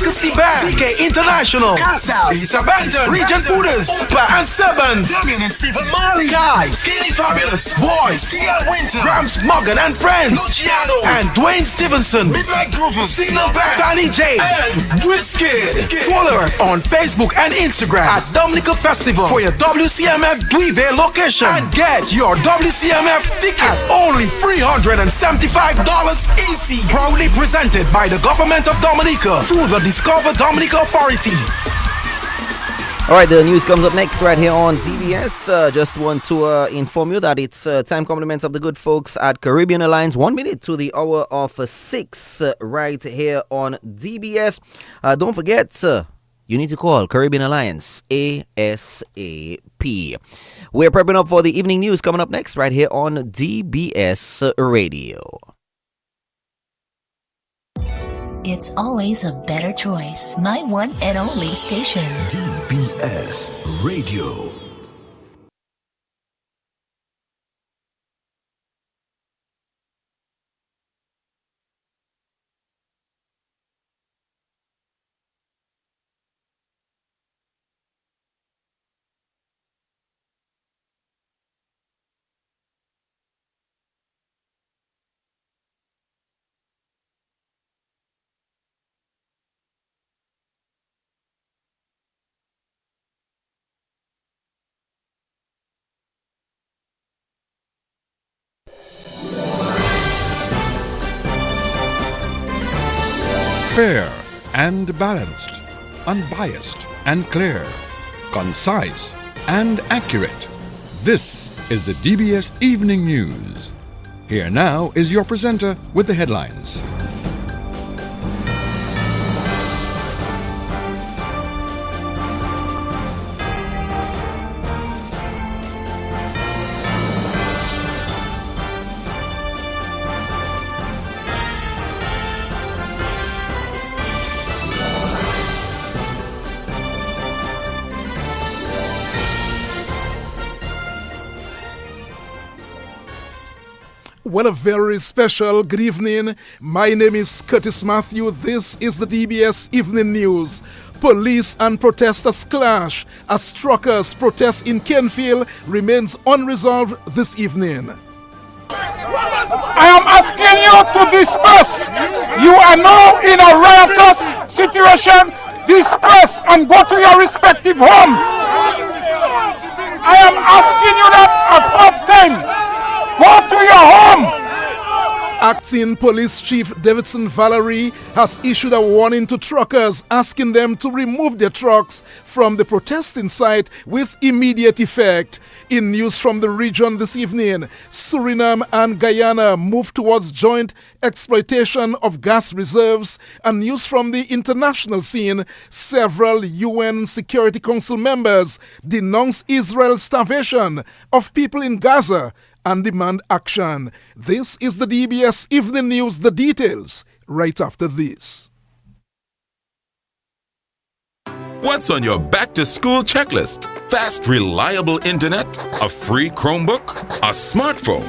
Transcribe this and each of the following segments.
Discussi Band, DK International, Castle, Lisa Benton, Regent Buddhas, Opa and Sevens, Damian and Stephen Marley, Guy, Skinny Fabulous, Voice, CL Winter, Grams Morgan and Friends, Luciano, and Dwayne Stevenson, Midnight Groovers, Signal Band, Fanny J, and Wizkid. Follow us on Facebook and Instagram at Dominica Festival for your WCMF Dweeville location and get your WCMF ticket at only $375 easy. Proudly presented by the government of Dominica through the Discover Dominica Authority. Alright, the news comes up next right here on DBS. Just want to inform you that it's time compliments of the good folks at Caribbean Alliance. 1 minute to the hour of 6 right here on DBS. Don't forget, you need to call Caribbean Alliance ASAP. We're prepping up for the evening news coming up next right here on DBS Radio. It's always a better choice. My one and only station. DBS Radio. Fair and balanced, unbiased and clear, concise and accurate. This is the DBS Evening News. Here now is your presenter with the headlines. Well, a very special good evening. My name is Curtis Matthew. This is the DBS Evening News. Police and protesters clash as truckers' protest in Kenfield remains unresolved this evening. I am asking you to disperse. You are now in a riotous situation. Disperse and go to your respective homes. I am asking you that a fourth time. Go to your home! Acting Police Chief Davidson Valerie has issued a warning to truckers asking them to remove their trucks from the protesting site with immediate effect. In news from the region this evening, Suriname and Guyana move towards joint exploitation of gas reserves, and news from the international scene, several UN Security Council members denounce Israel's starvation of people in Gaza and demand action. This is the DBS Evening News. The details right after this. What's on your back-to-school checklist? Fast, reliable internet, a free Chromebook, a smartphone.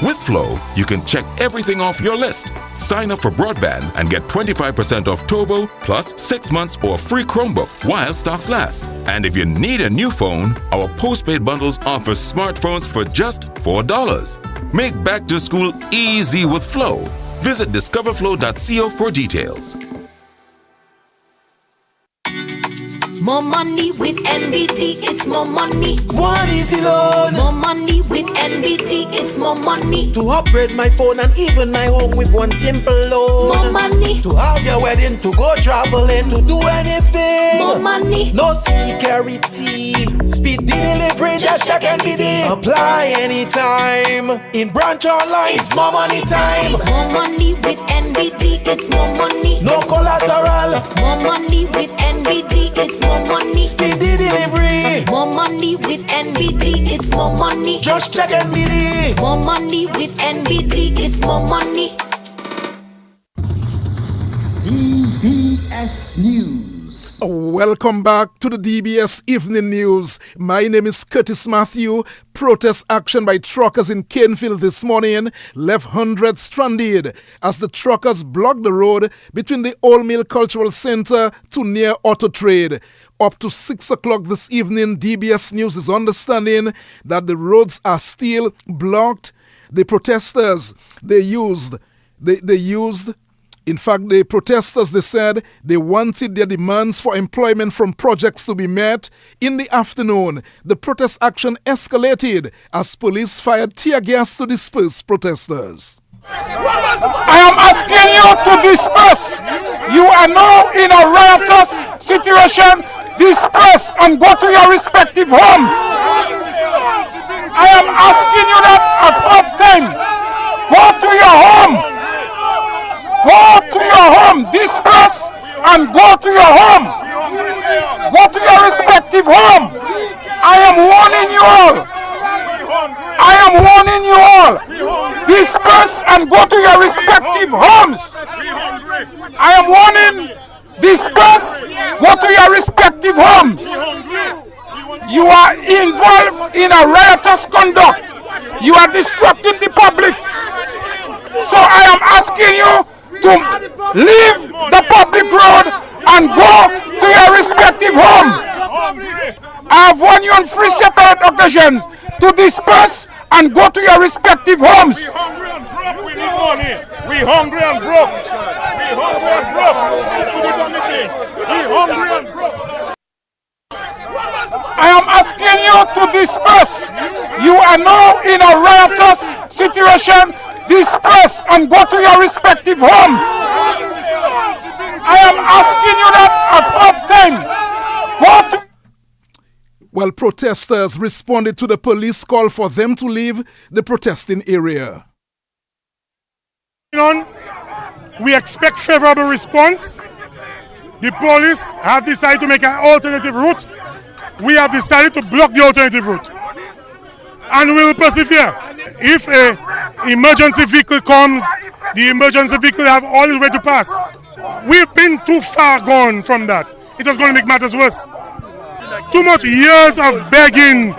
With Flow, you can check everything off your list. Sign up for broadband and get 25% off Turbo plus 6 months or free Chromebook while stocks last. And if you need a new phone, our postpaid bundles offer smartphones for just $4. Make back to school easy with Flow. Visit discoverflow.co for details. More money with NBT, it's more money. One easy loan. More money with NBT, it's more money. To upgrade my phone and even my home with one simple loan. More money. To have your wedding, to go traveling, to do anything. More money. No security. Speed the delivery, just check NBT. Apply anytime. In branch online, it's more money time. More money with NBT, it's more money. No collateral. More money with NBT, it's more money. Speedy delivery. More money with NBT, it's more money. Just check NBT. More money with NBT, it's more money. DBS News. News. Welcome back to the DBS Evening News. My name is Curtis Matthew. Protest action by truckers in Canefield this morning left hundreds stranded as the truckers blocked the road between the Old Mill Cultural Center to near Auto Trade. Up to 6 o'clock this evening, DBS News is understanding that the roads are still blocked. The protesters, in fact, the protesters, they said they wanted their demands for employment from projects to be met. In the afternoon, the protest action escalated as police fired tear gas to disperse protesters. I am asking you to disperse. You are now in a riotous situation. Disperse and go to your respective homes. I am asking you that a fourth time. Go to your home. Go to your home. Disperse and go to your home. Go to your respective home. I am warning you all. I am warning you all. Disperse and go to your respective homes. I am warning. Disperse. Go to your respective homes. You are involved in a riotous conduct. You are disrupting the public. So I am asking you to leave the public road and go to your respective home. I have warned you on 3 separate occasions to disperse and go to your respective homes. We hungry and broke. We need money. We hungry and broke. We hungry and broke. Put it on the thing. We hungry and broke. I am asking you to disperse. You are now in a riotous situation. Disperse and go to your respective homes. I am asking you that a fourth time. Go to. Well, protesters responded to the police call for them to leave the protesting area. We expect favorable response. The police have decided to make an alternative route. We have decided to block the alternative route. And we will persevere. If an emergency vehicle comes, the emergency vehicle have all the way to pass. We've been too far gone from that. It was going to make matters worse. Too much years of begging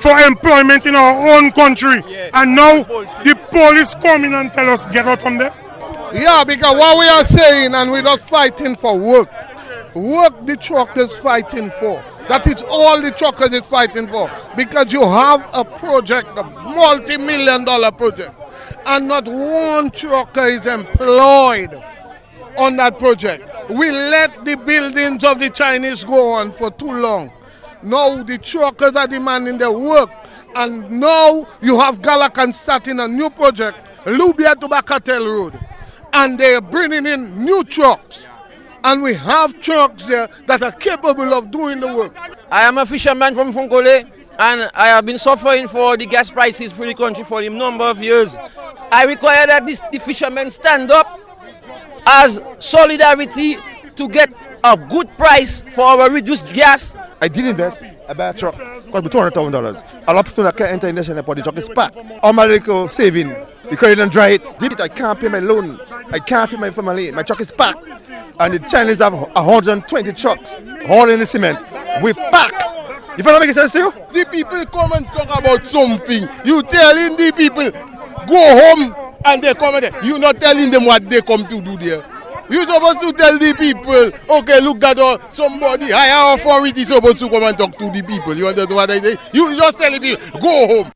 for employment in our own country, and now the police come in and tell us get out from there. Yeah, because what we are saying, and we're not fighting for work. Work the truckers fighting for. That is all the truckers is fighting for. Because you have a project, a multi-million-dollar project, and not one trucker is employed on that project. We let the buildings of the Chinese go on for too long. Now the truckers are demanding their work, and now you have Galakan starting a new project, Lubia to Bakatel Road, and they're bringing in new trucks, and we have trucks there that are capable of doing the work. I am a fisherman from Funkole, and I have been suffering for the gas prices for the country for a number of years. I require that the fishermen stand up as solidarity to get a good price for our reduced gas. I did invest. I buy a truck. Cost me $200,000. A lot of people that can't enter in the national the truck is packed. All my little saving, the credit and dry it. I can't pay my loan. I can't feed my family. My truck is packed. And the Chinese have 120 trucks hauling the cement. We pack. You find that make sense to you? The people come and talk about something. You telling the people, go home, and they come and you're not telling them what they come to do there. You're supposed to tell the people, okay, look at somebody, higher authority is supposed to come and talk to the people. You understand what I say? You just tell the people, go home.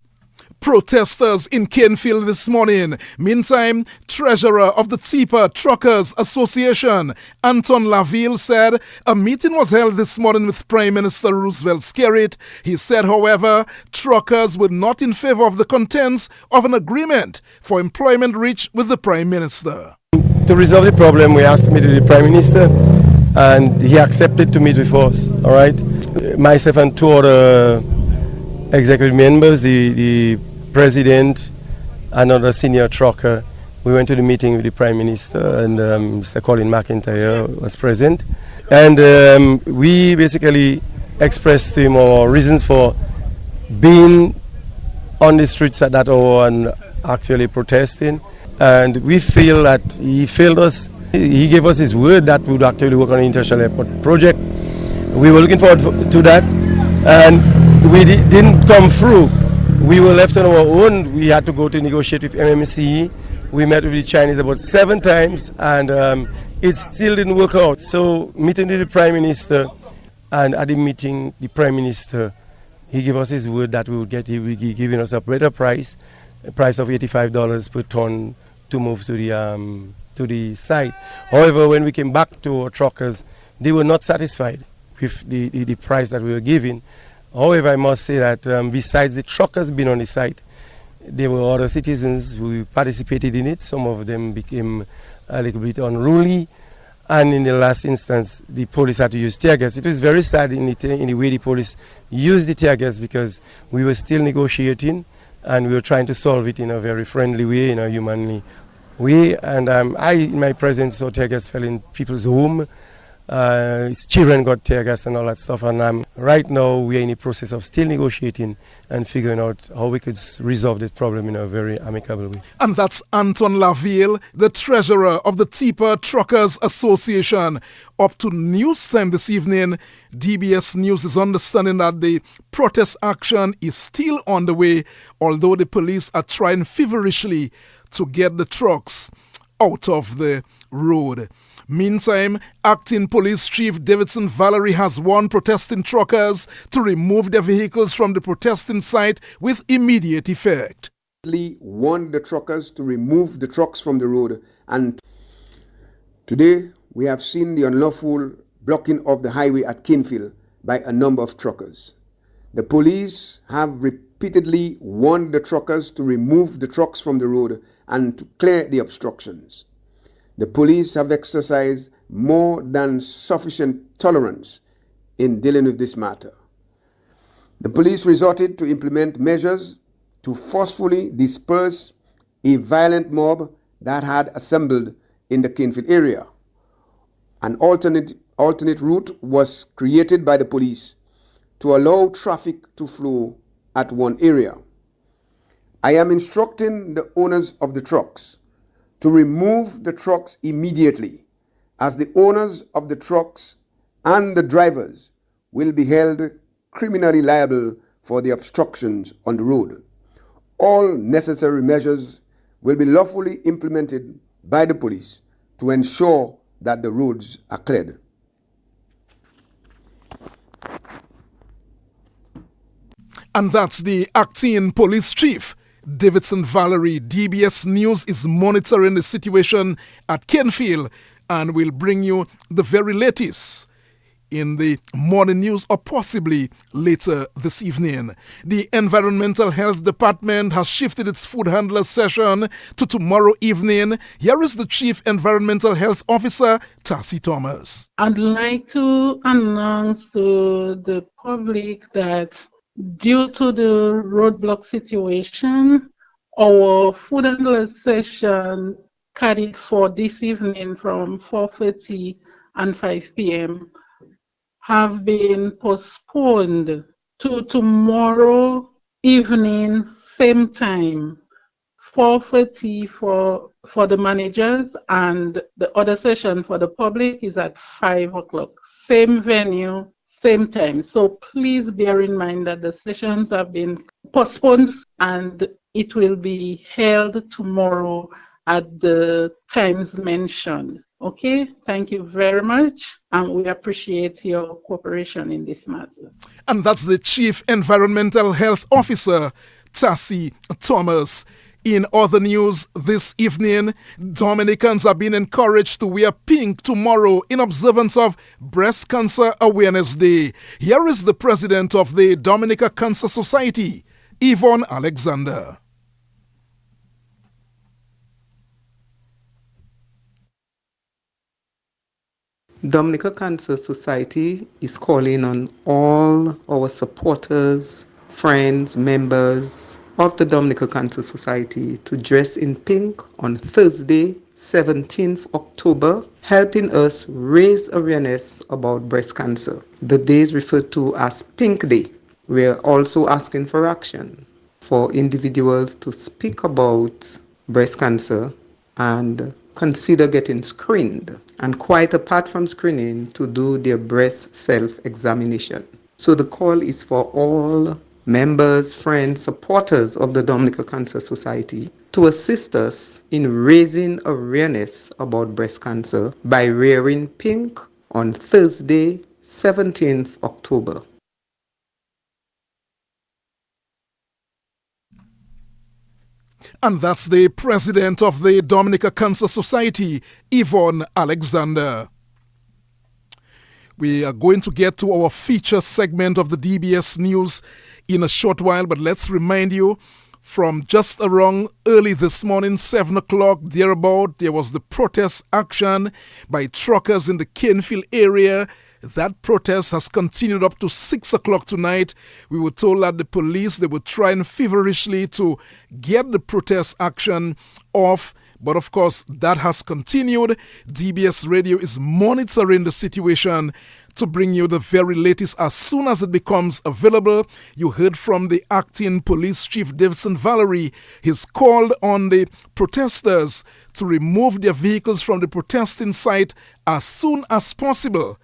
Protesters in Canefield this morning. Meantime, Treasurer of the TIPA Truckers Association, Anton Laville, said a meeting was held this morning with Prime Minister Roosevelt Skerrit. He said, however, truckers were not in favor of the contents of an agreement for employment reached with the Prime Minister. To resolve the problem, we asked to meet with the Prime Minister, and he accepted to meet with us. All right, myself and two other executive members, the President, another senior trucker, we went to the meeting with the Prime Minister, and Mr. Colin McIntyre was present, and we basically expressed to him our reasons for being on the streets at that hour and actually protesting. And we feel that he failed us He gave us his word that we would actually work on an international airport project. We were looking forward to that, and we didn't come through. We were left on our own. We had to go to negotiate with MMC. We met with the Chinese about 7 times, and it still didn't work out. So meeting with the Prime Minister, and at the meeting, the Prime Minister, he gave us his word that he would be giving us a better price, a price of $85 per ton to move to the site. However, when we came back to our truckers, they were not satisfied with the price that we were giving. However, I must say that besides the truckers being on the site, there were other citizens who participated in it. Some of them became a little bit unruly, and in the last instance, the police had to use tear gas. It was very sad in the way the police used the tear gas, because we were still negotiating, and we were trying to solve it in a very friendly way, in a humanly way. And I, in my presence, saw tear gas fell in people's home. His children got tear gas and all that stuff, and right now we are in the process of still negotiating and figuring out how we could resolve this problem in a very amicable way. And that's Anton Laville, the treasurer of the Tipper Truckers Association. Up to news time this evening, DBS News is understanding that the protest action is still on the way, although the police are trying feverishly to get the trucks out of the road. Meantime, Acting Police Chief Davidson Valerie has warned protesting truckers to remove their vehicles from the protesting site with immediate effect. Warned the truckers to remove the trucks from the road, and today we have seen the unlawful blocking of the highway at Kinfield by a number of truckers. The police have repeatedly warned the truckers to remove the trucks from the road and to clear the obstructions. The police have exercised more than sufficient tolerance in dealing with this matter. The police resorted to implement measures to forcefully disperse a violent mob that had assembled in the Kinfield area. An alternate route was created by the police to allow traffic to flow at one area. I am instructing the owners of the trucks to remove the trucks immediately, as the owners of the trucks and the drivers will be held criminally liable for the obstructions on the road. All necessary measures will be lawfully implemented by the police to ensure that the roads are cleared. And that's the Acting Police Chief Davidson Valerie. DBS News is monitoring the situation at Kinfield and will bring you the very latest in the morning news or possibly later this evening. The Environmental Health Department has shifted its food handler session to tomorrow evening. Here is the Chief Environmental Health Officer, Tassie Thomas. I'd like to announce to the public that due to the roadblock situation, our food handler session carried for this evening from 4:30 and 5 p.m. have been postponed to tomorrow evening, same time, 4:30 for the managers, and the other session for the public is at 5 o'clock. Same venue, same time. So please bear in mind that the sessions have been postponed and it will be held tomorrow at the times mentioned. Okay, thank you very much, and we appreciate your cooperation in this matter. And that's the Chief Environmental Health Officer, Tassie Thomas. In other news this evening, Dominicans are being encouraged to wear pink tomorrow in observance of Breast Cancer Awareness Day. Here is the president of the Dominica Cancer Society, Yvonne Alexander. Dominica Cancer Society is calling on all our supporters, friends, members of the Dominica Cancer Society to dress in pink on Thursday, 17th October, helping us raise awareness about breast cancer. The day is referred to as Pink Day. We are also asking for action for individuals to speak about breast cancer and consider getting screened, and quite apart from screening, to do their breast self-examination. So the call is for all members, friends, supporters of the Dominica Cancer Society to assist us in raising awareness about breast cancer by wearing pink on Thursday, 17th October. And that's the president of the Dominica Cancer Society, Yvonne Alexander. We are going to get to our feature segment of the DBS News in a short while, but let's remind you, from just around early this morning, 7 o'clock, thereabout, there was the protest action by truckers in the Canefield area. That protest has continued up to 6 o'clock tonight. We were told that the police, they were trying feverishly to get the protest action off. But of course, that has continued. DBS Radio is monitoring the situation to bring you the very latest as soon as it becomes available. You heard from the acting police chief, Davidson Valerie. He's called on the protesters to remove their vehicles from the protesting site as soon as possible,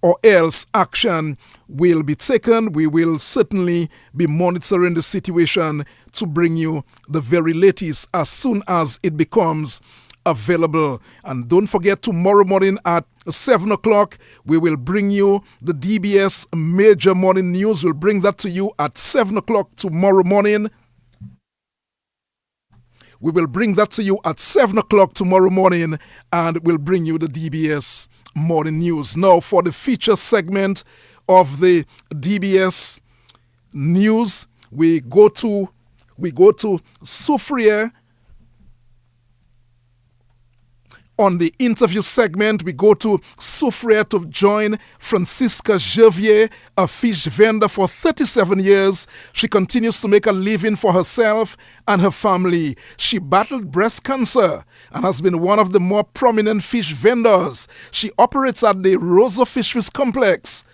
or else action will be taken. We will certainly be monitoring the situation to bring you the very latest as soon as it becomes available. And don't forget, tomorrow morning at 7 o'clock, we will bring you the DBS Major Morning News. We'll bring that to you at 7 o'clock tomorrow morning. We will bring that to you at 7 o'clock tomorrow morning, and we'll bring you the DBS Morning News. Now, for the feature segment of the DBS News, we go to Soufriere. On the interview segment, we go to Soufriere to join Francisca Javier, a fish vendor for 37 years. She continues to make a living for herself and her family. She battled breast cancer and has been one of the more prominent fish vendors. She operates at the Rosa Fisheries Complex.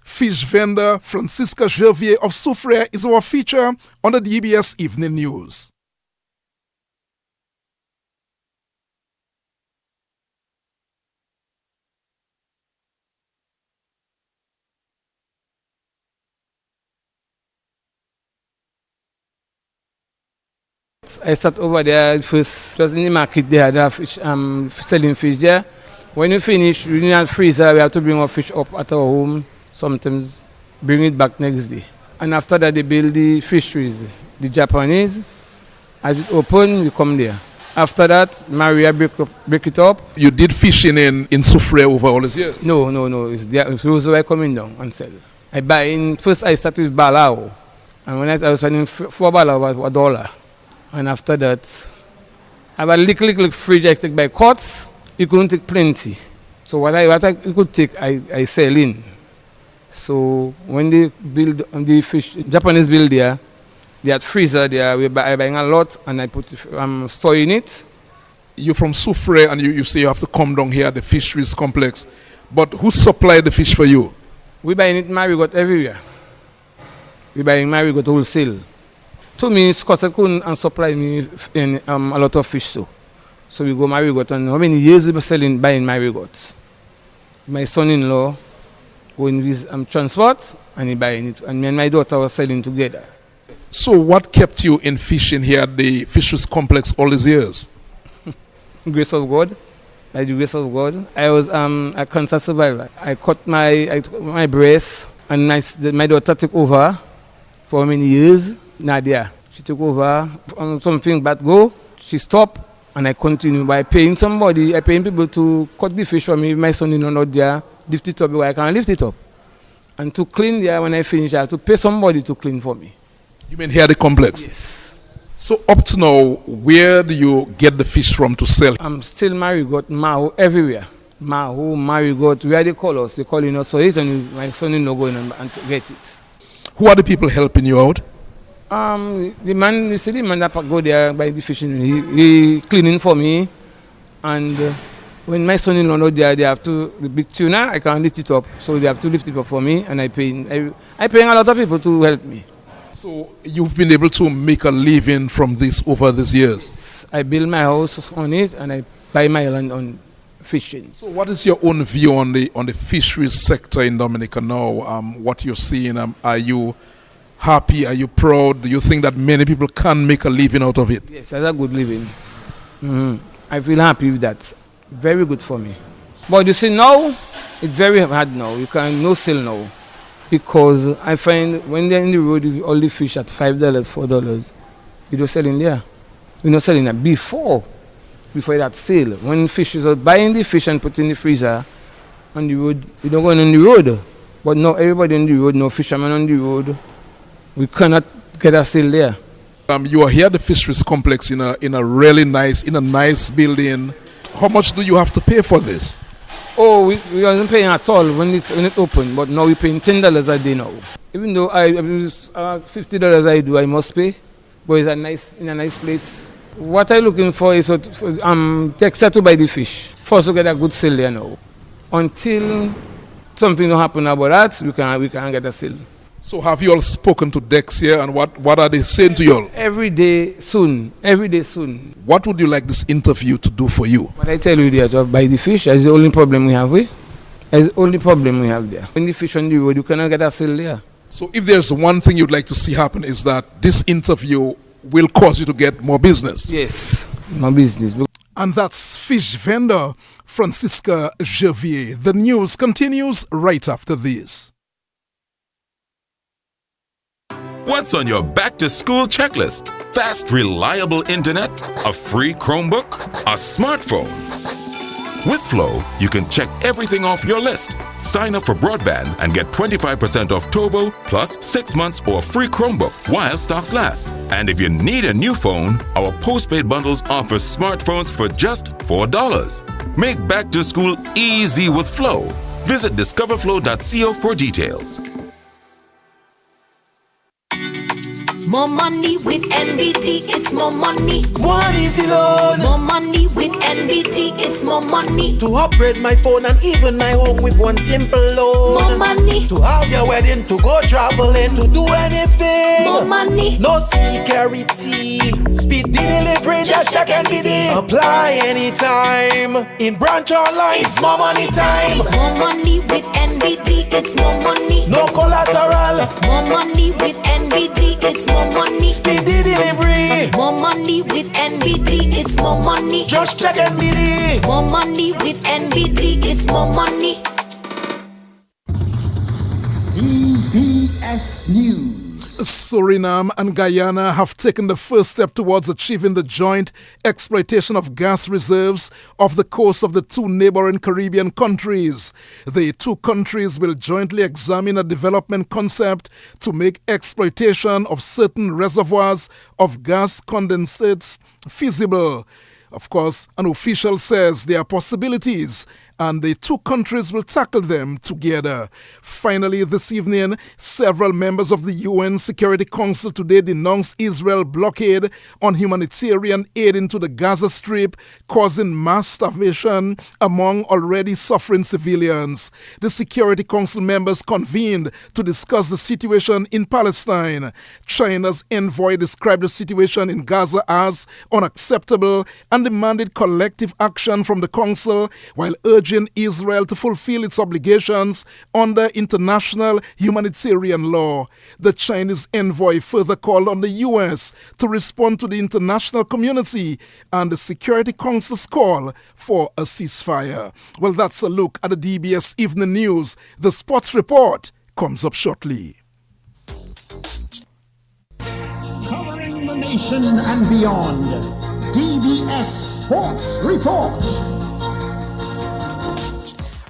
Fish vendor Francisca Javier of Soufriere is our feature on the DBS Evening News. I start over there first, just in the market there, they have fish, selling fish there. When we finish, we need a freezer, we have to bring our fish up at our home, sometimes bring it back next day. And after that, they build the fisheries, the Japanese. As it open, we come there. After that, Maria break it up. You did fishing in Soufriere over all these years? No. It's those were coming down and sell. I buy in, first I started with balao. And when I was spending 4 balao, about $1. And after that, I have a little fridge I take by quarts. You couldn't take plenty. So what I could take, I sell in. So when they build the fish, Japanese build there, they had freezer there, I buying a lot and I put store in it. You're from Soufriere and you say you have to come down here at the fisheries complex. But who supplied the fish for you? We buying it Marigot everywhere. We buying Marigot wholesale. To me, Scotland couldn't supply me in, a lot of fish so we go Marigot, and how many years we been buying Marigot? My son-in-law going with transport and he buying it, and me and my daughter were selling together. So what kept you in fishing here at the fisheries complex all these years? Grace of God. By the grace of God. I was a cancer survivor. I cut my breast and my daughter took over for many years. Nadia, she took over something bad go. She stopped and I continue by paying somebody. I paying people to cut the fish for me. My son-in-law not there, lift it up because I can't lift it up. And to clean there, when I finish, I have to pay somebody to clean for me. You mean here at the complex? Yes. So up to now, where do you get the fish from to sell? I'm still Marigot, Maho, everywhere. Maho, Marigot, where they call us. They calling us for it and my son-in-law going and to get it. Who are the people helping you out? The man, you see the man that go there by the fishing, he cleaning for me. And when my son-in-law not there, they have to, the big tuna, I can't lift it up. So they have to lift it up for me and I paying a lot of people to help me. So you've been able to make a living from this over these years? I build my house on it and I buy my land on fishing. So what is your own view on the fisheries sector in Dominica now? What you're seeing, are you happy? Are you proud? Do you think that many people can make a living out of it? Yes, that's a good living. I feel happy with that. Very good for me. But you see now, it's very hard now. You can no sell now. Because I find when they're in the road, you only fish at $5, $4. You don't sell in there. You're not selling that before that sale. When fishers are buying the fish and put in the freezer on the road, you don't go on the road. But now everybody on the road, no fishermen on the road. We cannot get a sale there. You are here at the fisheries complex in a really nice building. How much do you have to pay for this? Oh, we wasn't paying at all when it opened, but now we're paying $10 a day now. Even though $50 I do, I must pay, but it's in a nice place. What I'm looking for is Dexter to buy the fish. First, we get a good sale there now. Until something don't happen about that, we can get a sale. So have you all spoken to Dex here, and what are they saying to you all? Every day soon. What would you like this interview to do for you? What I tell you there, to buy the fish, that's the only problem we have with. That's the only problem we have there. When the fish on the road, you cannot get a sale there. So if there's one thing you'd like to see happen, is that this interview will cause you to get more business. Yes, more business. And that's fish vendor Francisca Javier. The news continues right after this. What's on your back-to-school checklist? Fast, reliable internet, a free Chromebook, a smartphone. With Flow, you can check everything off your list. Sign up for broadband and get 25% off Turbo plus 6 months or free Chromebook while stocks last. And if you need a new phone, our postpaid bundles offer smartphones for just $4. Make back-to-school easy with Flow. Visit discoverflow.co for details. More money with NBT, it's more money. One easy loan. More money with NBT, it's more money. To upgrade my phone and even my home with one simple loan. More money. To have your wedding, to go traveling, to do anything. More money. No security. Speed the delivery, just check NBT. Apply anytime. In branch online, it's more money time. More money with NBT, it's more money. No collateral. More money with NBT, it's more money. Speedy delivery. More money with NBT, it's more money. Just check NBT. More money with NBT, it's more money. DBS News. Suriname and Guyana have taken the first step towards achieving the joint exploitation of gas reserves off the coast of the two neighboring Caribbean countries. The two countries will jointly examine a development concept to make exploitation of certain reservoirs of gas condensates feasible. Of course, an official says there are possibilities and the two countries will tackle them together. Finally, this evening, several members of the UN Security Council today denounced Israel's blockade on humanitarian aid into the Gaza Strip, causing mass starvation among already suffering civilians. The Security Council members convened to discuss the situation in Palestine. China's envoy described the situation in Gaza as unacceptable and demanded collective action from the Council while urging Israel to fulfill its obligations under international humanitarian law. The Chinese envoy further called on the U.S. to respond to the international community and the Security Council's call for a ceasefire. Well, that's a look at the DBS Evening News. The sports report comes up shortly. Covering the nation and beyond, DBS Sports Report.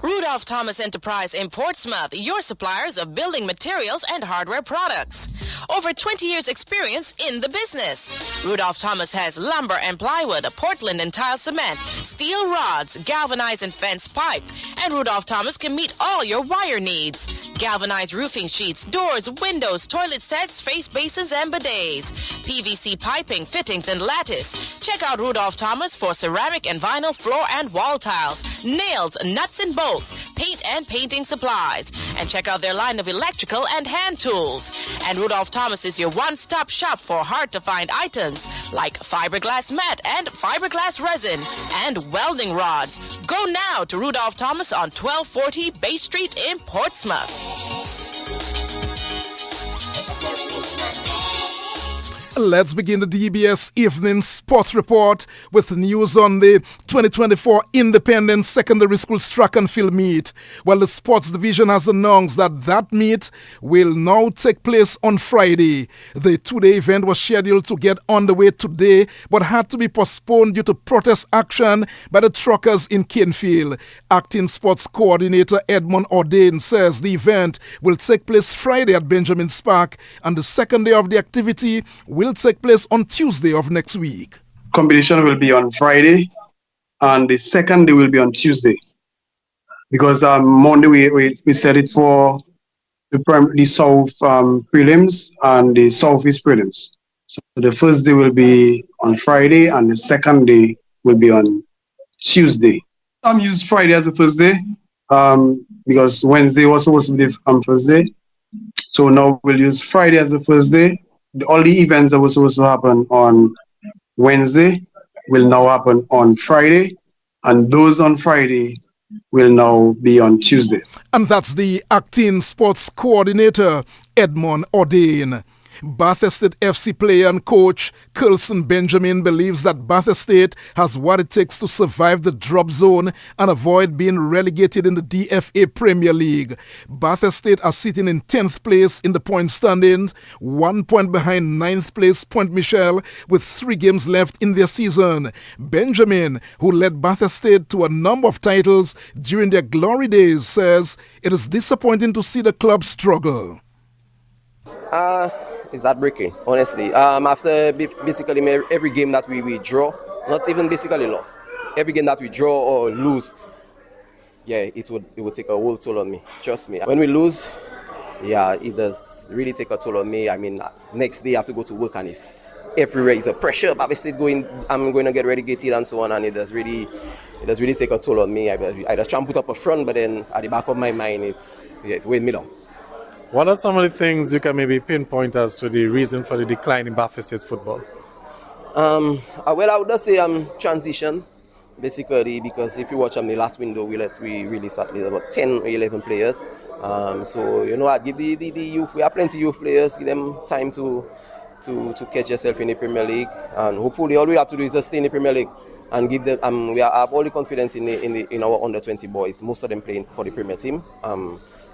Rudolph Thomas Enterprise in Portsmouth, your suppliers of building materials and hardware products. Over 20 years experience in the business. Rudolph Thomas has lumber and plywood, Portland and tile cement, steel rods, galvanized and fenced pipe, and Rudolph Thomas can meet all your wire needs. Galvanized roofing sheets, doors, windows, toilet sets, face basins, and bidets. PVC piping, fittings, and lattice. Check out Rudolph Thomas for ceramic and vinyl floor and wall tiles, nails, nuts and bolts, paint and painting supplies. And check out their line of electrical and hand tools. And Rudolph Thomas is your one-stop shop for hard-to-find items like fiberglass mat and fiberglass resin and welding rods. Go now to Rudolph Thomas on 1240 Bay Street in Portsmouth. Let's begin the DBS Evening Sports Report with news on the 2024 Independent Secondary Schools Track and Field Meet. Well, the Sports Division has announced that meet will now take place on Friday. The two-day event was scheduled to get underway today, but had to be postponed due to protest action by the truckers in Canefield. Acting Sports Coordinator Edmond Ordain says the event will take place Friday at Benjamin's Park, and the second day of the activity will take place on Tuesday of next week. Competition will be on Friday, and the second day will be on Tuesday. Because Monday we set it for the South prelims and the Southeast prelims. So the first day will be on Friday, and the second day will be on Tuesday. Use Friday as the first day because Wednesday was supposed to be the first day. So now we'll use Friday as the first day. All the events that were supposed to happen on Wednesday will now happen on Friday, and those on Friday will now be on Tuesday. And that's the Acting Sports Coordinator, Edmond Ordain. Bath Estate FC player and coach Coulson Benjamin believes that Bath Estate has what it takes to survive the drop zone and avoid being relegated in the DFA Premier League. Bath Estate are sitting in 10th place in the point standings, 1 point behind 9th place Point Michel with 3 games left in their season. Benjamin, who led Bath Estate to a number of titles during their glory days, says it is disappointing to see the club struggle. It's heartbreaking, honestly. After basically every game that we draw, not even basically lost, every game that we draw or lose, it would take a whole toll on me. Trust me. When we lose, it does really take a toll on me. I mean, next day I have to go to work and it's everywhere. It's a pressure. But I'm going to get relegated and so on, and it does really take a toll on me. I just try and put up a front, but then at the back of my mind, it's weighing me down. What are some of the things you can maybe pinpoint as to the reason for the decline in Bath Estate's football? Well, I would just say transition, basically, because if you watch the last window, we released at least about 10 or 11 players. So, I give the youth, we have plenty of youth players, give them time to catch yourself in the Premier League. And hopefully all we have to do is just stay in the Premier League and give them, we have all the confidence in our under-20 boys, most of them playing for the Premier team.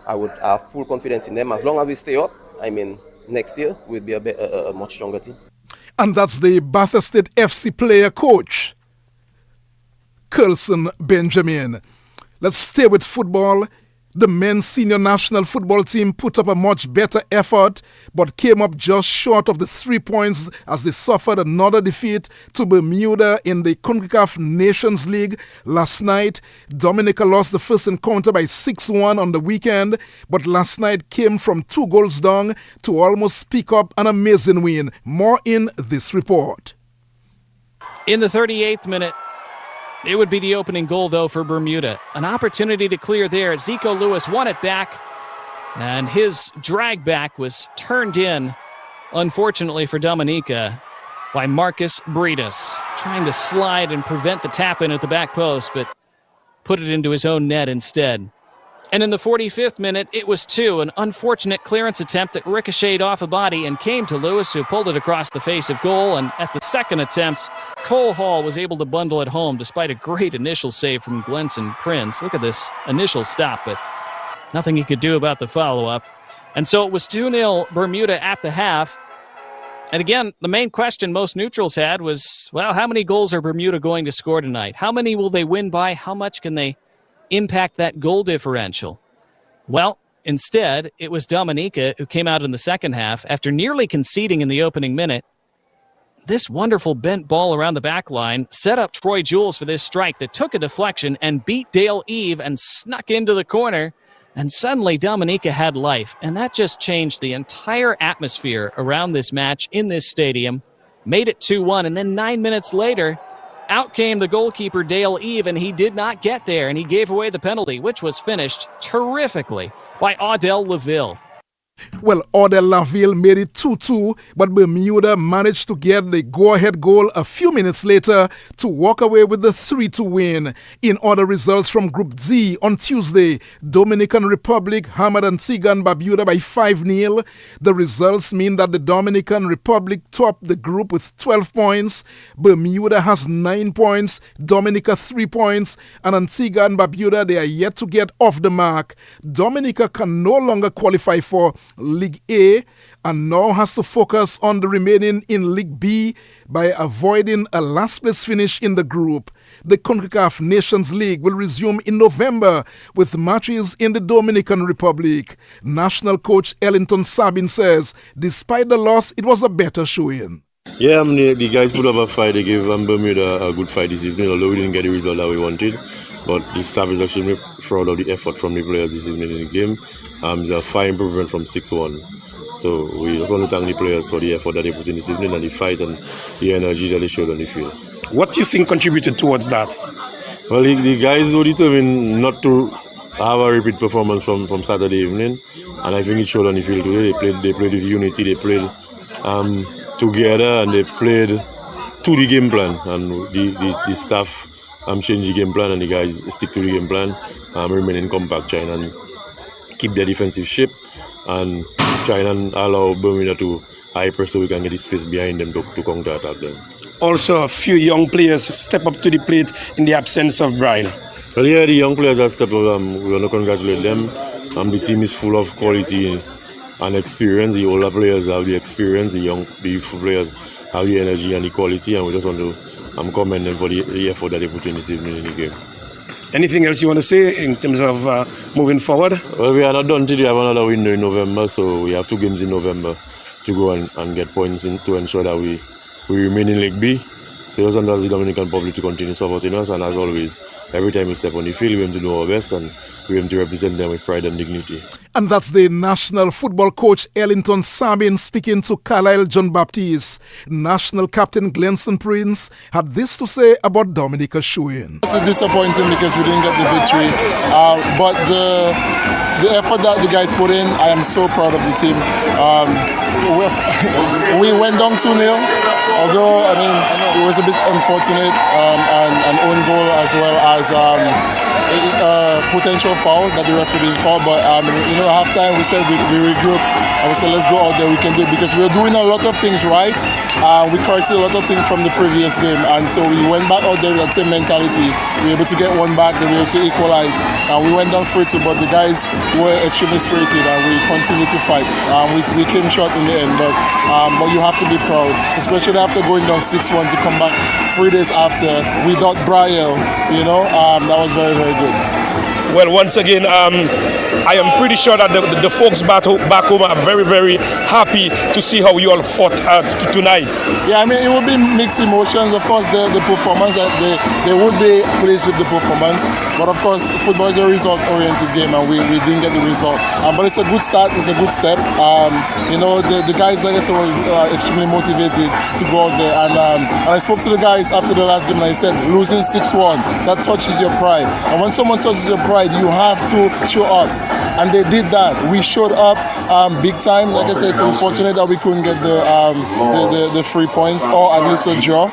I would have full confidence in them. As long as we stay up, next year we'll be a much stronger team. And that's the Bath Estate FC player coach, Coulson Benjamin. Let's stay with football. The men's senior national football team put up a much better effort, but came up just short of the 3 points as they suffered another defeat to Bermuda in the CONCACAF Nations League last night. Dominica lost the first encounter by 6-1 on the weekend, but last night came from 2 goals down to almost pick up an amazing win. More in this report. In the 38th minute, it would be the opening goal, though, for Bermuda. An opportunity to clear there. Zico Lewis won it back, and his drag back was turned in, unfortunately for Dominica, by Marcus Breedis, trying to slide and prevent the tap-in at the back post, but put it into his own net instead. And in the 45th minute, it was 2, an unfortunate clearance attempt that ricocheted off a body and came to Lewis, who pulled it across the face of goal. And at the second attempt, Cole Hall was able to bundle it home despite a great initial save from Glenson Prince. Look at this initial stop, but nothing he could do about the follow-up. And so it was 2-0 Bermuda at the half. And again, the main question most neutrals had was, well, how many goals are Bermuda going to score tonight? How many will they win by? How much can they impact that goal differential? Well, instead, it was Dominica who came out in the second half after nearly conceding in the opening minute. This wonderful bent ball around the back line set up Troy Jules for this strike that took a deflection and beat Dale Eve and snuck into the corner. And suddenly Dominica had life, and that just changed the entire atmosphere around this match in this stadium, made it 2-1, and then 9 minutes later, Out came the goalkeeper, Dale Eve, and he did not get there, and he gave away the penalty, which was finished terrifically by Audel Laville. Well, Audel Laville made it 2-2, but Bermuda managed to get the go-ahead goal a few minutes later to walk away with the 3-2 win. In other results from Group D on Tuesday, Dominican Republic hammered Antigua and Barbuda by 5-0. The results mean that the Dominican Republic topped the group with 12 points. Bermuda has 9 points, Dominica 3 points, and Antigua and Barbuda, they are yet to get off the mark. Dominica can no longer qualify for League A and now has to focus on the remaining in League B by avoiding a last place finish in the group. The CONCACAF Nations League will resume in November with matches in the Dominican Republic. National coach Ellington Sabin says despite the loss, it was a better showing. Yeah, the guys put up a fight. They gave Bermuda a good fight this evening, although we didn't get the result that we wanted. But the staff is actually proud of the effort from the players this evening in the game. It's a fine improvement from 6-1. So we just want to thank the players for the effort that they put in this evening and the fight and the energy that they showed on the field. What do you think contributed towards that? Well, the guys were determined not to have a repeat performance from Saturday evening, and I think it showed on the field today. They played with unity, they played together, and they played to the game plan. And the staff change the game plan, and the guys stick to the game plan, remain in compact, trying and keep their defensive shape and trying and allow Bermuda to high press so we can get the space behind them to counter attack them. Also, a few young players step up to the plate in the absence of Brian. Well, yeah, the young players that step up, we want to congratulate them. The team is full of quality and experience. The older players have the experience, the youthful players have the energy and the quality, and we just want to commend them for the effort that they put in this evening in the game. Anything else you want to say in terms of moving forward? Well, we are not done till we have another window in November, so we have 2 games in November to go and get points in to ensure that we remain in League B. So just under the Dominican public to continue supporting us, and as always, every time we step on the field, we aim to do our best and we aim to represent them with pride and dignity. And that's the national football coach Ellington Sabin speaking to Carlisle John Baptiste. National captain Glenson Prince had this to say about Dominica's showing. This is disappointing because we didn't get the victory, but the effort that the guys put in, I am so proud of the team. We went down 2-0, although I mean it was a bit unfortunate, and an own goal as well as potential foul that the referee didn't call. But at halftime we said we regroup and we said let's go out there, we can do it, because we're doing a lot of things right. We corrected a lot of things from the previous game, and so we went back out there with that same mentality. We were able to get one back, we were able to equalize. We went down 3-2, but the guys were extremely spirited and we continued to fight. We came short in the end, but you have to be proud, especially after going down 6-1 to come back 3 days after without Brian. That was very, very good. Well, once again, I am pretty sure that the folks back home are very, very happy to see how you all fought tonight. Yeah, I mean, it would be mixed emotions. Of course, the performance, they would be pleased with the performance. But of course, football is a results-oriented game, and we didn't get the result. But it's a good start. It's a good step. The guys, like I said, were extremely motivated to go out there. And I spoke to the guys after the last game, and I said, losing 6-1, that touches your pride. And when someone touches your pride, you have to show up. And they did that. We showed up big time. Like I said, it's unfortunate that we couldn't get the 3 points or at least a draw.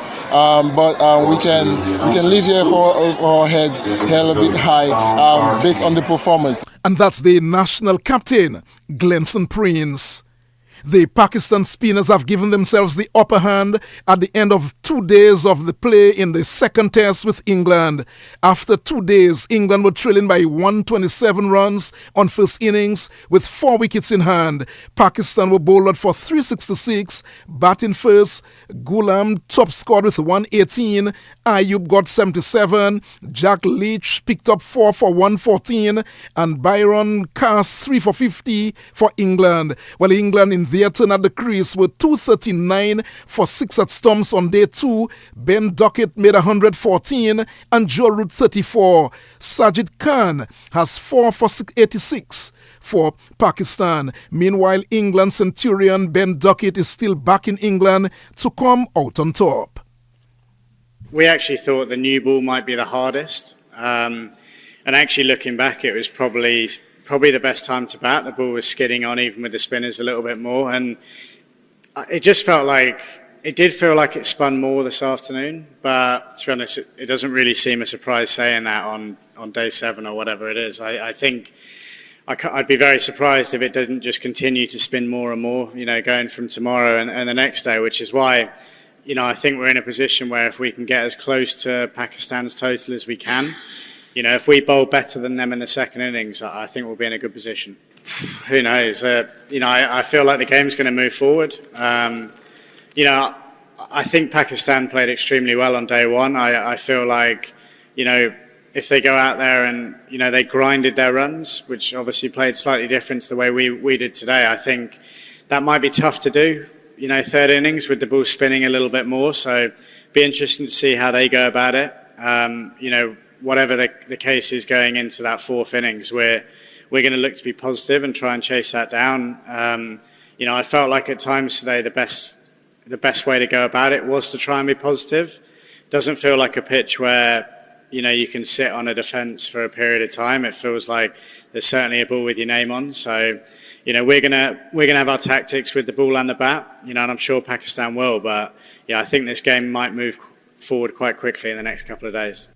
But we can leave here for our heads held a bit high based on the performance. And that's the national captain, Glenson Prince. The Pakistan spinners have given themselves the upper hand at the end of 2 days of the play in the second test with England. After 2 days, England were trailing by 127 runs on first innings with 4 wickets in hand. Pakistan were bowled for 366. Batting first, Ghulam top scored with 118. Ayub got 77. Jack Leach picked up 4 for 114. And Byron cast 3 for 50 for England. Well, England in their turn at the crease were 239 for 6 at stumps on day 2. Ben Duckett made 114 and Joe Root 34. Sajid Khan has 4 for 86 for Pakistan. Meanwhile, England centurion Ben Duckett is still back in England to come out on top. we actually thought the new ball might be the hardest. And actually looking back, it was probably the best time to bat. The ball was skidding on even with the spinners a little bit more. And it just felt like, it did feel like it spun more this afternoon. But to be honest, it doesn't really seem a surprise saying that on day 7 or whatever it is. I think I'd be very surprised if it doesn't just continue to spin more and more, going from tomorrow and the next day, which is why, I think we're in a position where if we can get as close to Pakistan's total as we can, if we bowl better than them in the second innings, I think we'll be in a good position. Who knows? I feel like the game's going to move forward. I think Pakistan played extremely well on day 1. I feel like, if they go out there and, they grinded their runs, which obviously played slightly different to the way we did today, I think that might be tough to do, third innings with the ball spinning a little bit more. So be interesting to see how they go about it. Whatever the case is going into that 4th innings, we're going to look to be positive and try and chase that down. I felt like at times today the best way to go about it was to try and be positive. Doesn't feel like a pitch where you can sit on a defence for a period of time. It feels like there's certainly a ball with your name on. So, we're gonna have our tactics with the ball and the bat. And I'm sure Pakistan will. But I think this game might move forward quite quickly in the next couple of days.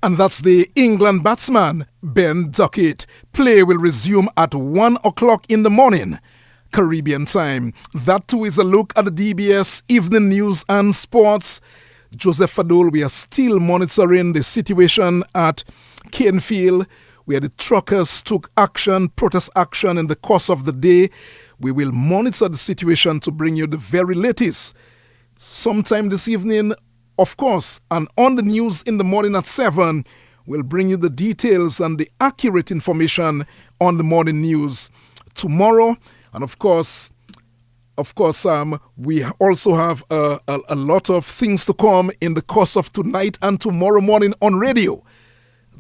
And that's the England batsman, Ben Duckett. Play will resume at 1 o'clock in the morning, Caribbean time. That too is a look at the DBS Evening News and Sports. Joseph Fadul, we are still monitoring the situation at Canefield, where the truckers took protest action in the course of the day. We will monitor the situation to bring you the very latest. Sometime this evening, of course, and on the news in the morning at 7, we'll bring you the details and the accurate information on the morning news. Tomorrow, and of course, we also have a lot of things to come in the course of tonight and tomorrow morning on radio.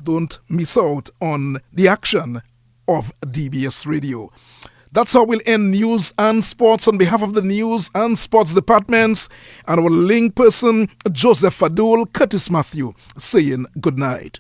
Don't miss out on the action of DBS Radio. That's how we'll end news and sports on behalf of the news and sports departments and our link person, Joseph Fadul, Curtis Matthew, saying good night.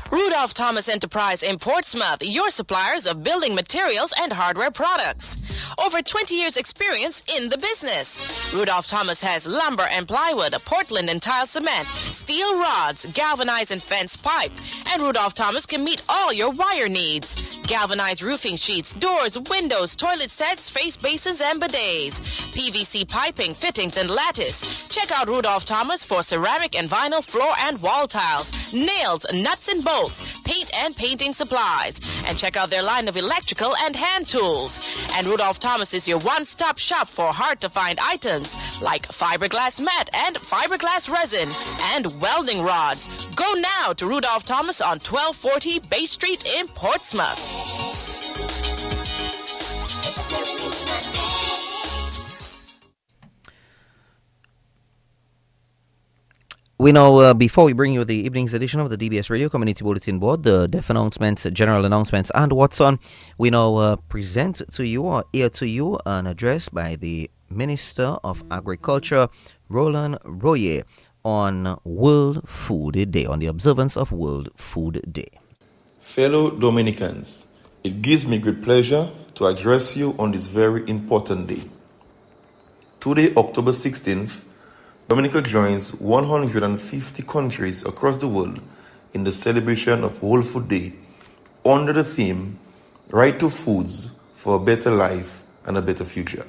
Rudolph Thomas Enterprise in Portsmouth, your suppliers of building materials and hardware products. Over 20 years experience in the business. Rudolph Thomas has lumber and plywood, Portland and tile cement, steel rods, galvanized and fence pipe, and Rudolph Thomas can meet all your wire needs. Galvanized roofing sheets, doors, windows, toilet sets, face basins, and bidets. PVC piping, fittings, and lattice. Check out Rudolph Thomas for ceramic and vinyl floor and wall tiles, nails, nuts and bolts, paint and painting supplies. And check out their line of electrical and hand tools. And Rudolph Thomas is your one-stop shop for hard-to-find items like fiberglass mat and fiberglass resin and welding rods. Go now to Rudolph Thomas on 1240 Bay Street in Portsmouth. We know before we bring you the evening's edition of the DBS Radio Community Bulletin Board, the deaf announcements, general announcements, and what's on, we now present to you or hear to you an address by the Minister of Agriculture, Roland Royer, on World Food Day, on the observance of World Food Day. Fellow Dominicans, it gives me great pleasure to address you on this very important day. Today, October 16th, Dominica joins 150 countries across the world in the celebration of World Food Day under the theme, Right to Foods for a Better Life and a Better Future.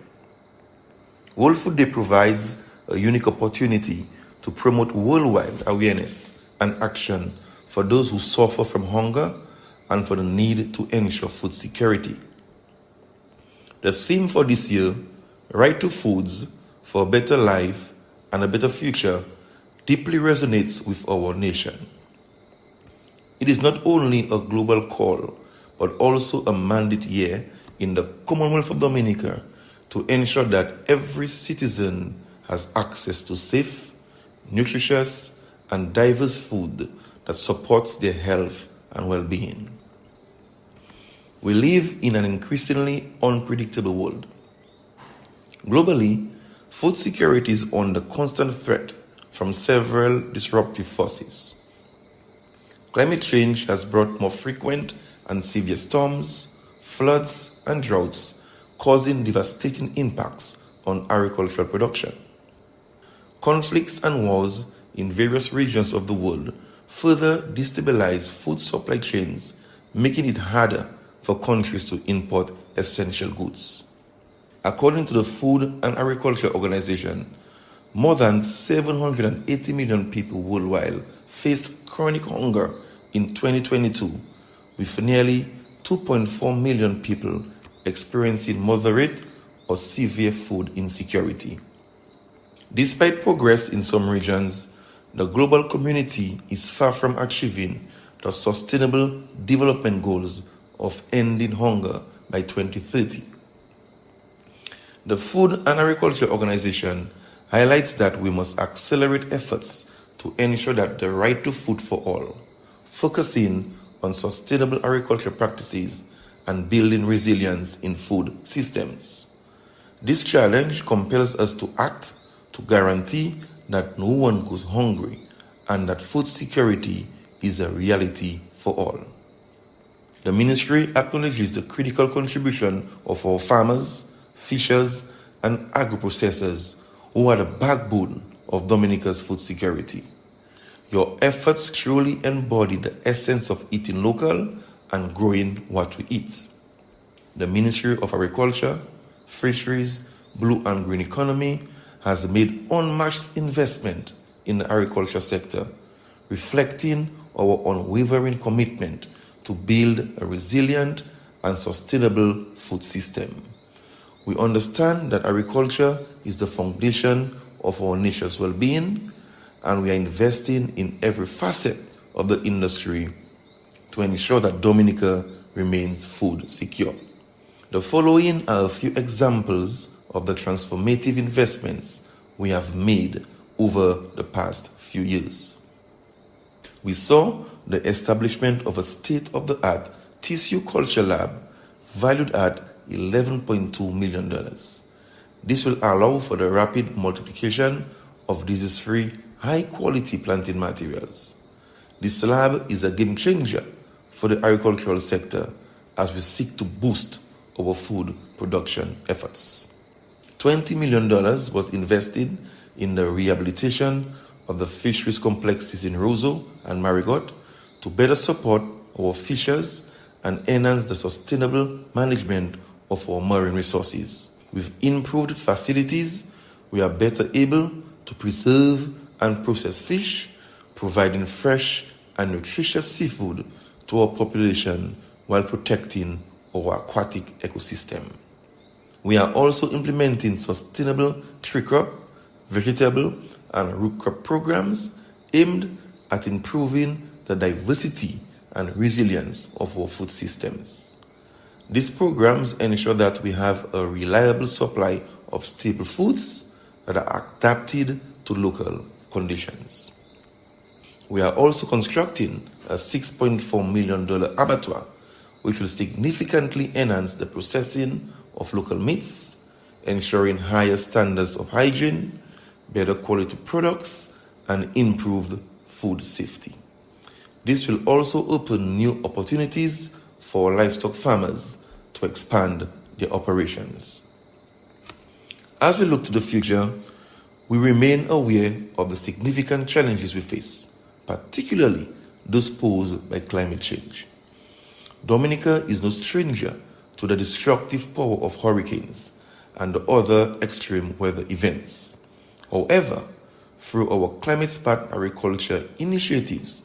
World Food Day provides a unique opportunity to promote worldwide awareness and action for those who suffer from hunger and for the need to ensure food security. The theme for this year, Right to Foods for a Better Life and a Better Future, deeply resonates with our nation. It is not only a global call, but also a mandate here in the Commonwealth of Dominica to ensure that every citizen has access to safe, nutritious, and diverse food that supports their health and well-being. We live in an increasingly unpredictable world. Globally, food security is under constant threat from several disruptive forces. Climate change has brought more frequent and severe storms, floods, and droughts, causing devastating impacts on agricultural production. Conflicts and wars in various regions of the world further destabilize food supply chains, making it harder for countries to import essential goods. According to the Food and Agriculture Organization, more than 780 million people worldwide faced chronic hunger in 2022, with nearly 2.4 million people experiencing moderate or severe food insecurity. Despite progress in some regions, the global community is far from achieving the Sustainable Development Goals of ending hunger by 2030. The Food and Agriculture Organization highlights that we must accelerate efforts to ensure that the right to food for all, focusing on sustainable agriculture practices and building resilience in food systems. This challenge compels us to act to guarantee that no one goes hungry and that food security is a reality for all. The ministry acknowledges the critical contribution of our farmers, fishers, and agro-processors who are the backbone of Dominica's food security. Your efforts truly embody the essence of eating local and growing what we eat. The Ministry of Agriculture, Fisheries, Blue and Green Economy has made unmatched investment in the agriculture sector, reflecting our unwavering commitment to build a resilient and sustainable food system. We understand that agriculture is the foundation of our nation's well-being, and we are investing in every facet of the industry to ensure that Dominica remains food secure. The following are a few examples of the transformative investments we have made over the past few years. We saw the establishment of a state-of-the-art tissue culture lab valued at $11.2 million. This will allow for the rapid multiplication of disease-free, high-quality planting materials. This lab is a game changer for the agricultural sector as we seek to boost our food production efforts. $20 million was invested in the rehabilitation of the fisheries complexes in Roseau and Marigot to better support our fishers and enhance the sustainable management of our marine resources. With improved facilities, we are better able to preserve and process fish, providing fresh and nutritious seafood to our population while protecting our aquatic ecosystem. We are also implementing sustainable tree crop, vegetable, and root crop programs aimed at improving the diversity and resilience of our food systems. These programs ensure that we have a reliable supply of staple foods that are adapted to local conditions. We are also constructing a $6.4 million abattoir, which will significantly enhance the processing of local meats, ensuring higher standards of hygiene, better quality products, and improved food safety. This will also open new opportunities for livestock farmers to expand their operations. As we look to the future, we remain aware of the significant challenges we face, particularly those posed by climate change. Dominica is no stranger to the destructive power of hurricanes and the other extreme weather events. However, through our climate-smart agriculture initiatives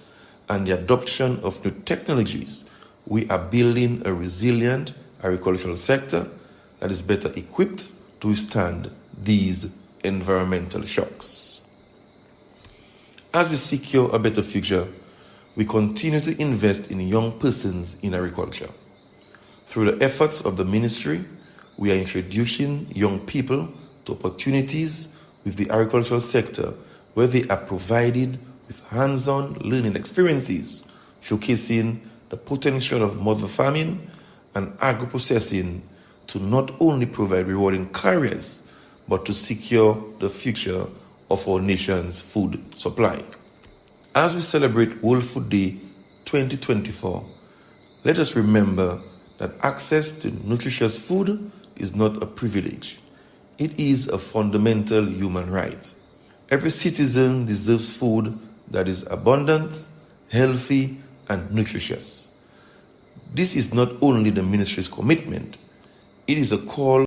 and the adoption of new technologies, we are building a resilient agricultural sector that is better equipped to withstand these environmental shocks. As we secure a better future, we continue to invest in young persons in agriculture. Through the efforts of the ministry, we are introducing young people to opportunities with the agricultural sector where they are provided with hands-on learning experiences, showcasing the potential of modern farming and agro-processing to not only provide rewarding careers, but to secure the future of our nation's food supply. As we celebrate World Food Day 2024, let us remember that access to nutritious food is not a privilege. It is a fundamental human right. Every citizen deserves food that is abundant, healthy, and nutritious. This is not only the ministry's commitment, it is a call